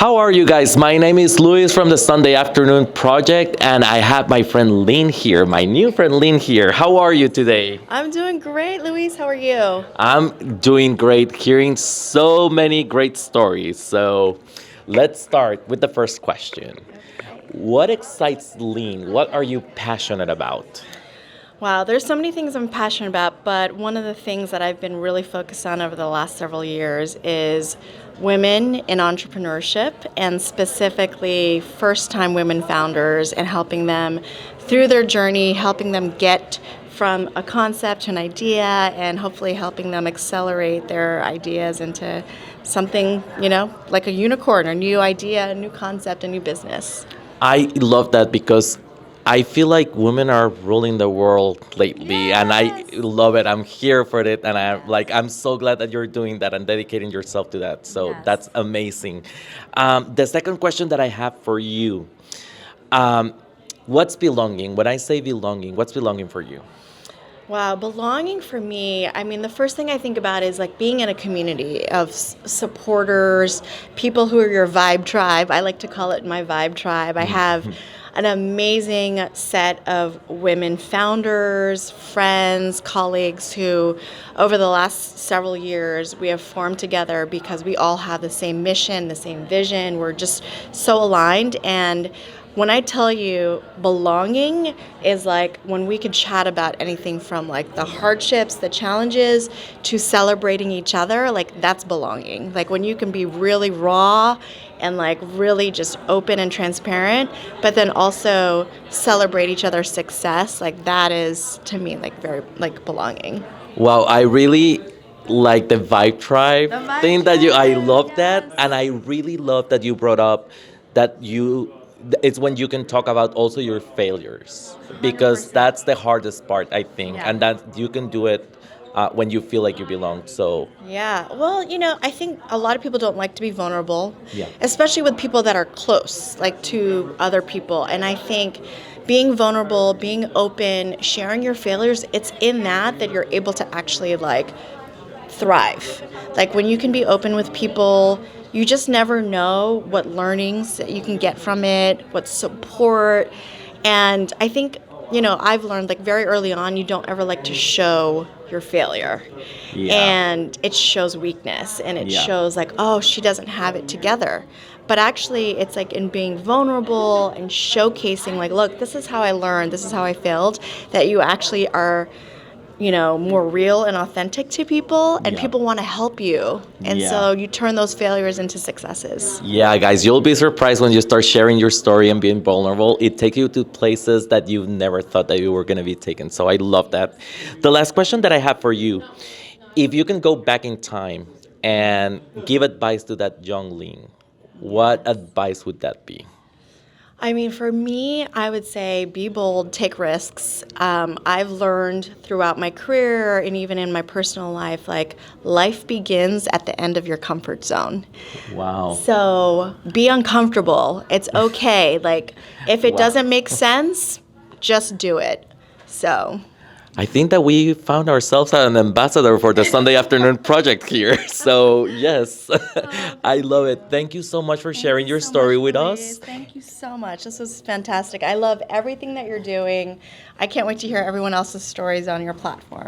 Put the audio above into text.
How are you guys? My name is Luis from the Sunday Afternoon Project, and I have my friend Lynn here, my new friend Lynn here. How are you today? I'm doing great, Luis. How are you? I'm doing great, hearing so many great stories. So let's start with the first question. What excites Lynn? What are you passionate about? Wow, there's so many things I'm passionate about, but one of the things that I've been really focused on over the last several years is women in entrepreneurship and specifically first-time women founders and helping them through their journey, helping them get from a concept to an idea and hopefully helping them accelerate their ideas into something, like a unicorn, a new idea, a new concept, a new business. I love that because I feel like women are ruling the world lately, and I Yes. love it. I'm here for it, and I'm so glad that you're doing that and dedicating yourself to that. So Yes. that's amazing. The second question that I have for you, um, what's belonging? When I say belonging, what's belonging for you? Wow, belonging for me, I mean, the first thing I think about is like being in a community of supporters, people who are your vibe tribe. I like to call it my vibe tribe. I have an amazing set of women founders, friends, colleagues who, over the last several years, we have formed together because we all have the same mission, the same vision. We're just so aligned. And when I tell you belonging is like when we could chat about anything from like the hardships, the challenges, to celebrating each other, like that's belonging. Like when you can be really raw and like really just open and transparent, but then also celebrate each other's success, like that is to me like very like belonging. Wow, I really like the vibe tribe The vibe thing that you. I tribe, love that, yes. and I really love that you brought up that you. It's when you can talk about also your failures because 100%. that's the hardest part, I think, Yeah. and that you can do it when you feel like you belong. So Yeah, well, I think a lot of people don't like to be vulnerable, yeah, especially with people that are close, like to other people. And I think being vulnerable, being open, sharing your failures, it's in that you're able to actually like thrive. Like when you can be open with people, you just never know what learnings that you can get from it, what support. And I think, I've learned like very early on, you don't ever like to show your failure. yeah, And it shows weakness and it yeah. shows like, oh, she doesn't have it together. But actually, it's like in being vulnerable and showcasing, like, look, this is how I learned, this is how I failed, that you actually are more real and authentic to people, and Yeah. people want to help you. And Yeah. so you turn those failures into successes. Yeah, guys, you'll be surprised when you start sharing your story and being vulnerable. It takes you to places that you never thought that you were going to be taken. So I love that. The last question that I have for you, if you can go back in time and give advice to that young Lynn, what advice would that be? I mean, for me, I would say be bold, take risks. I've learned throughout my career and even in my personal life, like life begins at the end of your comfort zone. Wow. So be uncomfortable. It's okay. Like if it Wow. doesn't make sense, just do it. So. I think that we found ourselves an ambassador for the Sunday Afternoon Project here. So, yes, I love it. Thank you so much for sharing your story with us. Thank you so much. This was fantastic. I love everything that you're doing. I can't wait to hear everyone else's stories on your platform.